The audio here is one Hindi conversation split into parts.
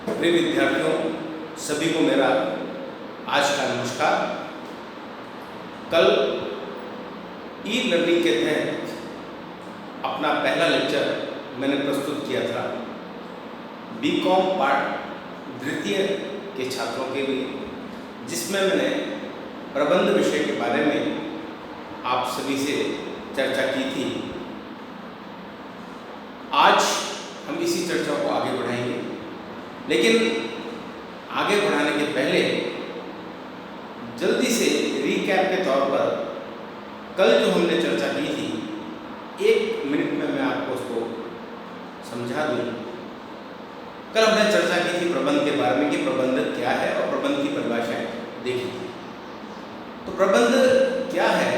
प्रिय विद्यार्थियों, सभी को मेरा आज का नमस्कार। कल ई लर्निंग के तहत अपना पहला लेक्चर मैंने प्रस्तुत किया था बीकॉम पार्ट द्वितीय के छात्रों के लिए, जिसमें मैंने प्रबंध विषय के बारे में आप सभी से चर्चा की थी। आज हम इसी चर्चा को आगे बढ़ाएंगे, लेकिन आगे बढ़ाने के पहले जल्दी से रीकैप के तौर पर कल जो हमने चर्चा की थी, 1 मिनट में मैं आपको उसको समझा दूं। कल हमने चर्चा की थी प्रबंध के बारे में कि प्रबंध क्या है और प्रबंध की परिभाषाएं देखी थी। तो प्रबंध क्या है,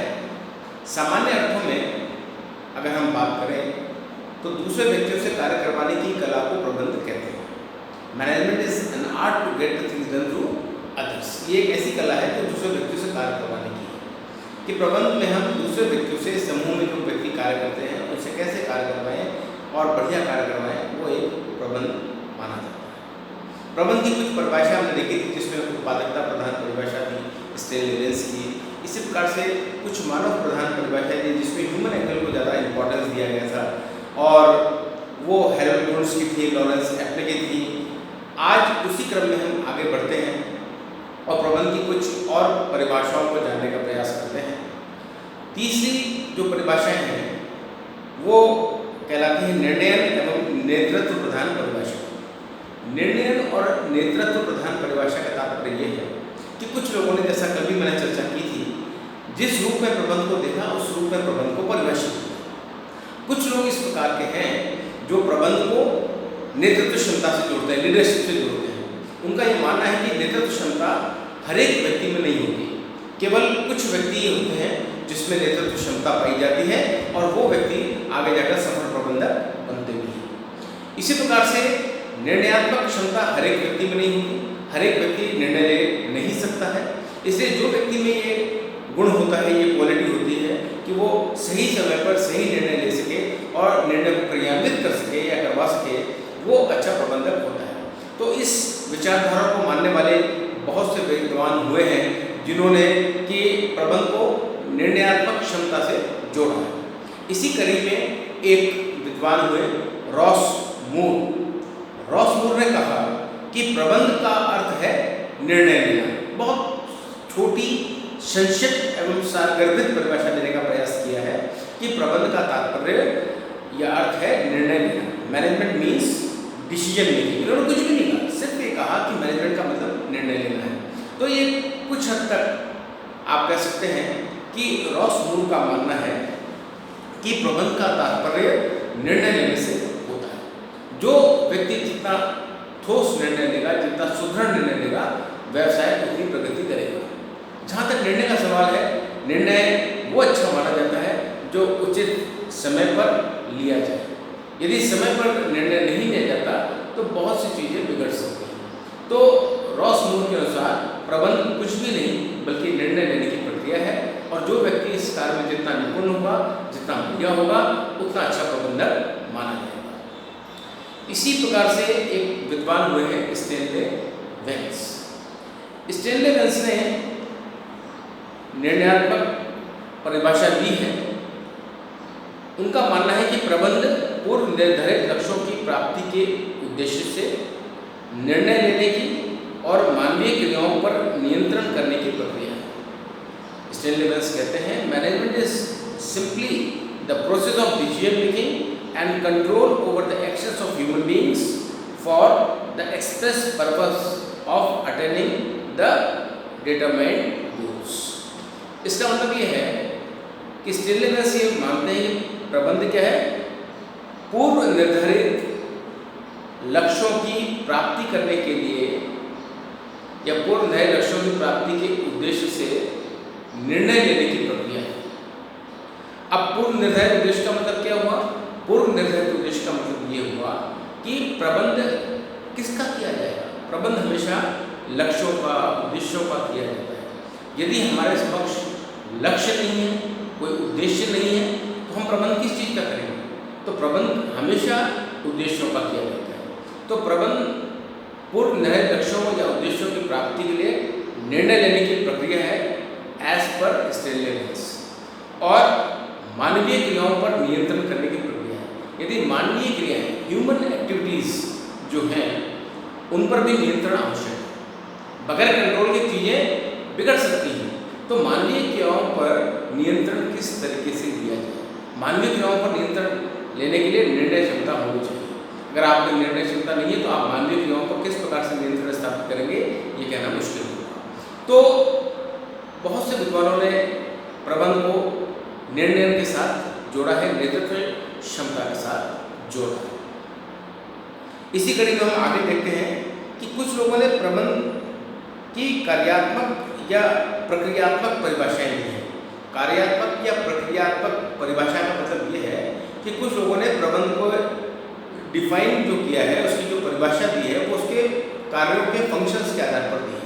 सामान्य अर्थों में अगर हम बात करें तो दूसरे व्यक्तियों से कार्य करवाने की कला को प्रबंध कहते हैं। Management is an art to get the things done through others. ये एक ऐसी कला है जो दूसरे व्यक्तियों से कार्य करवाने की है कि प्रबंध में हम दूसरे व्यक्तियों से, समूह में जो व्यक्ति कार्य करते हैं उनसे कैसे कार्य करवाएं और बढ़िया कार्य करवाएं, वो एक प्रबंध माना जाता है। प्रबंध की कुछ परिभाषा हमने देखी थी, जिसमें उत्पादकता प्रधान परिभाषा थी स्टेनलेस की। इसी प्रकार से कुछ मानव प्रधान परिभाषा थी, जिसमें ह्यूमन एंगल को ज़्यादा इंपॉर्टेंस दिया गया था, और वो हेरोल्ड वुड्स की थी, लॉरेंस एप्ले की थी। आज उसी क्रम में हम आगे बढ़ते हैं और प्रबंध की कुछ और परिभाषाओं को जानने का प्रयास करते हैं। तीसरी जो परिभाषाएं हैं वो कहलाती है निर्णयन एवं नेतृत्व प्रधान परिभाषा। निर्णयन और नेतृत्व प्रधान परिभाषा का तात्पर्य ये है कि कुछ लोगों ने, जैसा कल भी मैंने चर्चा की थी, जिस रूप में प्रबंध को देखा उस रूप में प्रबंध को परिभाषित किया। कुछ लोग इस प्रकार के हैं जो प्रबंध को नेतृत्व क्षमता से जोड़ते हैं, लीडरशिप से जोड़ते हैं। उनका ये मानना है कि नेतृत्व क्षमता हर एक व्यक्ति में नहीं होती, केवल कुछ व्यक्ति होते हैं जिसमें नेतृत्व क्षमता पाई जाती है और वो व्यक्ति आगे जाकर सफल प्रबंधक बनते भी हैं। इसी प्रकार से निर्णयात्मक क्षमता हर एक व्यक्ति में नहीं होती, हर एक व्यक्ति निर्णय ले नहीं सकता है। इसलिए जो व्यक्ति में ये गुण होता है, ये क्वालिटी होती है कि वो सही समय पर सही निर्णय ले सके और निर्णय को क्रियान्वित कर सके या करवा सके, वो अच्छा प्रबंधक होता है। तो इस विचारधारा को मानने वाले बहुत से विद्वान हुए हैं जिन्होंने कि प्रबंध को निर्णयात्मक क्षमता से जोड़ा है। इसी कड़ी में एक विद्वान हुए रॉस मूर। रॉस मूर ने कहा कि प्रबंध का अर्थ है निर्णय लेना। बहुत छोटी, संक्षिप्त एवं सारगर्भित परिभाषा देने का प्रयास किया है कि प्रबंध का तात्पर्य या अर्थ है निर्णय लेना। Management means decision making. इन्होंने कुछ भी नहीं कहा, सिर्फ ये कहा कि मैनेजमेंट का मतलब निर्णय लेना है। तो ये कुछ हद तक आप कह सकते हैं कि रॉस मूर का मानना है कि प्रबंध का तात्पर्य निर्णय लेने से होता है। जो व्यक्ति जितना ठोस निर्णय लेगा, जितना सुदृढ़ निर्णय लेगा, व्यवसाय उतनी प्रगति करेगा। जहाँ तक निर्णय का सवाल है, निर्णय वो अच्छा माना जाता है जो उचित समय पर लिया जाए। यदि समय पर निर्णय नहीं लिया जाता तो बहुत सी चीज़ें बिगड़ सकती हैं। तो रॉस मूर के अनुसार प्रबंध कुछ भी नहीं बल्कि निर्णय लेने की प्रक्रिया है, और जो व्यक्ति इस कार्य में जितना निपुण होगा, जितना बढ़िया होगा, उतना अच्छा प्रबंधक माना जाएगा। इसी प्रकार से एक विद्वान हुए हैं स्टेनले वेंस। स्टेनले वेंस ने निर्णयात्मक परिभाषा दी है। उनका मानना है कि प्रबंध पूर्व निर्धारित लक्ष्यों की प्राप्ति के उद्देश्य से निर्णय लेने की और मानवीय क्रियाओं पर नियंत्रण करने की प्रक्रिया है। स्टेनले वेंस कहते हैं, management is simply the process of decision making and control over the actions of human beings for the express purpose of attaining the determined goals. इसका मतलब ये है कि स्टेनले वेंस ये मानते हैं कि प्रबंध क्या है, पूर्व निर्धारित लक्ष्यों की प्राप्ति करने के लिए या पूर्व निर्धारित लक्ष्यों की प्राप्ति के उद्देश्य से निर्णय लेने की प्रक्रिया है। अब पूर्व निर्धारित उद्देश्य का मतलब क्या हुआ? पूर्व निर्धारित उद्देश्य का मतलब ये हुआ कि प्रबंध किसका किया जाएगा। प्रबंध हमेशा लक्ष्यों का, उद्देश्यों का किया जाता है। यदि हमारे समक्ष लक्ष्य नहीं है, कोई उद्देश्य नहीं है, तो हम प्रबंध किस चीज़ का करेंगे? तो प्रबंध हमेशा उद्देश्यों का किया जाता है। तो प्रबंध पूर्व निर्धारित लक्ष्यों या उद्देश्यों की प्राप्ति के लिए निर्णय लेने की प्रक्रिया है एज पर स्टेनलेस, और मानवीय क्रियाओं पर नियंत्रण करने की प्रक्रिया है। यदि मानवीय क्रियाएं, ह्यूमन एक्टिविटीज जो हैं, उन पर भी नियंत्रण आवश्यक है। बगैर कंट्रोल की चीजें बिगड़ सकती हैं। तो मानवीय क्रियाओं पर नियंत्रण किस तरीके से दिया जाए? मानवीय क्रियाओं पर नियंत्रण लेने के लिए निर्णय क्षमता होनी चाहिए। अगर आप में निर्णय क्षमता नहीं है तो आप मानवीय क्रियाओं पर किस प्रकार से नियंत्रण स्थापित करेंगे, ये कहना मुश्किल होगा। तो बहुत से विद्वानों ने प्रबंध को निर्णय के साथ जोड़ा है, नेतृत्व क्षमता के साथ जोड़ा है। इसी कड़ी में हम आगे देखते हैं कि कुछ लोगों ने प्रबंध की कार्यात्मक या प्रक्रियात्मक परिभाषाएं दी हैं। कार्यात्मक या प्रक्रियात्मक परिभाषा का मतलब ये है कि कुछ लोगों ने प्रबंध को डिफाइन जो किया है, उसकी जो परिभाषा दी है वो उसके कार्यों के फंक्शंस के आधार पर दी है।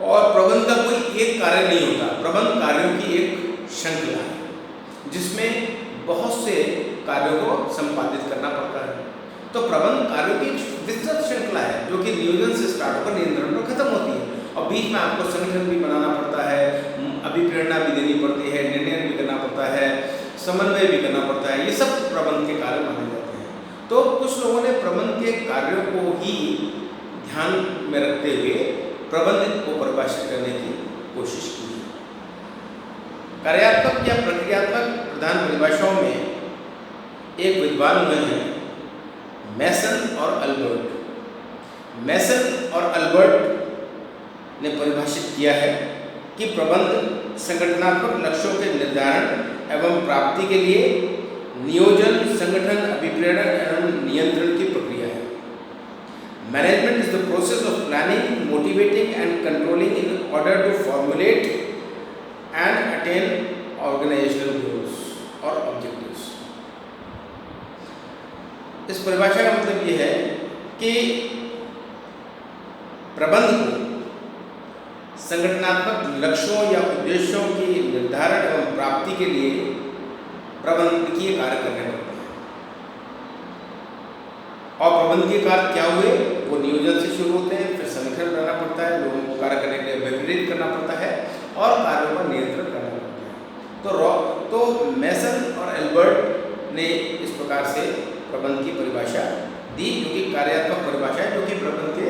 और प्रबंध का कोई एक कार्य नहीं होता, प्रबंध कार्यों की एक श्रृंखला है जिसमें बहुत से कार्यों को संपादित करना पड़ता है। तो प्रबंध कार्यों की विस्तृत श्रृंखला है जो कि नियोजन से स्टार्ट होकर नियंत्रण पर खत्म होती है, और बीच में आपको संगठन भी बनाना पड़ता है, अभिप्रेरणा भी देनी पड़ती है, निर्णय भी करना पड़ता है, समन्वय भी करना पड़ता है। ये सब प्रबंध के कार्य माने जाते हैं। तो कुछ लोगों ने प्रबंध के कार्यों को ही ध्यान में रखते हुए प्रबंध को परिभाषित करने की कोशिश की है। कार्यात्मक या प्रक्रियात्मक प्रधान परिभाषाओं में एक विद्वान हुए हैं मैसन और अल्बर्ट। मैसन और अल्बर्ट ने परिभाषित किया है कि प्रबंध संगठनात्मक लक्ष्यों के निर्धारण एवं प्राप्ति के लिए नियोजन, संगठन, अभिप्रेरण एवं नियंत्रण की प्रक्रिया है। Management is the process of planning, motivating and controlling in order to formulate and attain organizational goals और ऑब्जेक्टिव्स। इस परिभाषा का मतलब ये है कि प्रबंध को संगठनात्मक लक्ष्यों या उद्देश्यों की निर्धारण एवं प्राप्ति के लिए प्रबंधकीय कार्य करने पड़ते हैं। और प्रबंधकीय कार्य क्या हुए, वो नियोजन से शुरू होते हैं, फिर संगठन बनाना पड़ता है, लोगों को कार्य करने के लिए विपरीत करना पड़ता है और कार्यों पर नियंत्रण करना पड़ता है। तो मैसन और एल्बर्ट ने इस प्रकार से प्रबंध की परिभाषा दी, जो कि कार्यात्मक परिभाषा है, जो कि प्रबंध के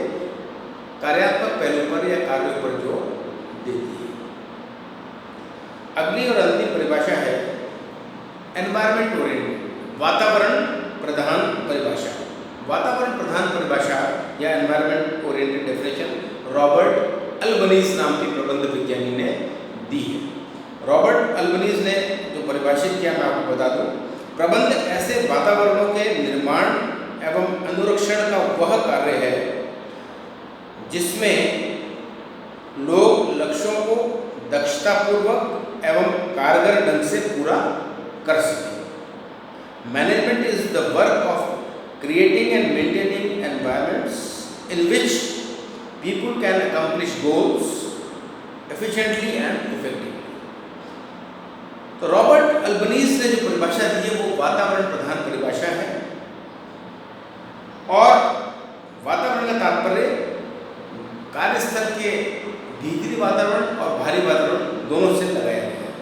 कार्यात्मक पहलू पर या कार्यों पर जोर देती है। अगली और अंतिम परिभाषा है एनवायरमेंट ओरिएंटेड, वातावरण प्रधान परिभाषा। वातावरण प्रधान परिभाषा या environment oriented definition Robert Albanese नाम के प्रबंध विज्ञानी ने दी है। रॉबर्ट अल्बनीज ने जो परिभाषित किया, मैं आपको बता दूं, प्रबंध ऐसे वातावरणों के निर्माण एवं अनुरक्षण का वह कार्य है जिसमें लोग लक्ष्यों को दक्षतापूर्वक एवं कारगर ढंग से पूरा कर सकें। Management is the work of creating and maintaining environments in which people can accomplish goals efficiently and effectively। तो रॉबर्ट अल्बनीज ने जो परिभाषा दी है वो वातावरण प्रधान परिभाषा है, और वातावरण का तात्पर्य कार्यस्थल के भीतरी वातावरण और बाहरी वातावरण दोनों से लगाया गया है।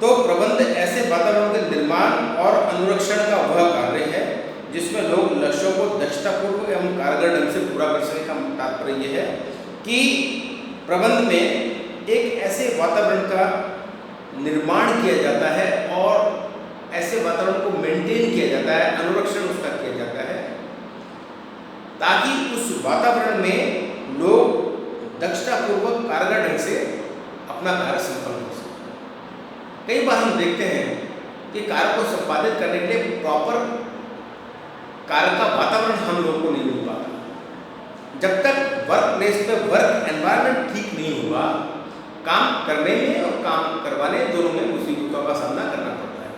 तो प्रबंध ऐसे वातावरण के निर्माण और अनुरक्षण का वह कार्य है जिसमें लोग लक्ष्यों को दक्षतापूर्वक एवं कारगर ढंग से पूरा कर सके। का तात्पर्य यह है कि प्रबंध में एक ऐसे वातावरण का निर्माण किया जाता है और ऐसे वातावरण को मेंटेन किया जाता है, अनुरक्षण उसका किया जाता है, ताकि उस वातावरण में लोग दक्षतापूर्वक कारगर ढंग से अपना कार्य संपन्न हो सके। कई बार हम देखते हैं कि कार्य को संपादित करने के लिए प्रॉपर कार्य का वातावरण हम लोगों को नहीं मिल पाता। जब तक वर्क प्लेस पे वर्क एनवायरनमेंट ठीक नहीं होगा, काम करने में और काम करवाने दोनों में मुसीबतों का सामना करना पड़ता है।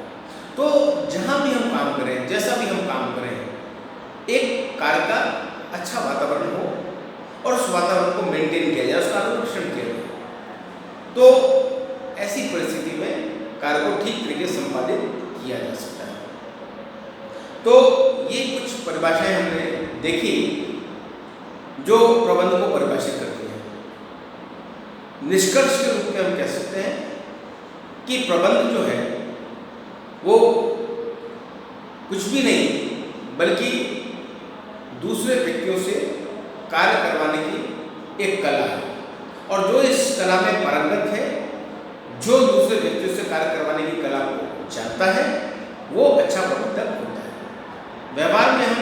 तो जहाँ भी हम काम करें, जैसा भी हम काम करें, एक कार्य का अच्छा वातावरण हो और उस वातावरण को मेंटेन किया जाए, उसका अनुरक्षण किया जाए, तो ऐसी परिस्थिति में कार्य को ठीक तरीके से संपादित किया जा सकता है। तो ये कुछ परिभाषाएं हमने देखी जो प्रबंध को परिभाषित करती है। निष्कर्ष के रूप में हम कह सकते हैं कि प्रबंध जो है वो कुछ भी नहीं बल्कि दूसरे व्यक्तियों से कार्य करवाने की एक कला है, और जो इस कला में पारंगत है, जो दूसरे व्यक्तियों से कार्य करवाने की कला को जानता है, वो अच्छा प्रबंधक होता है। व्यवहार में हम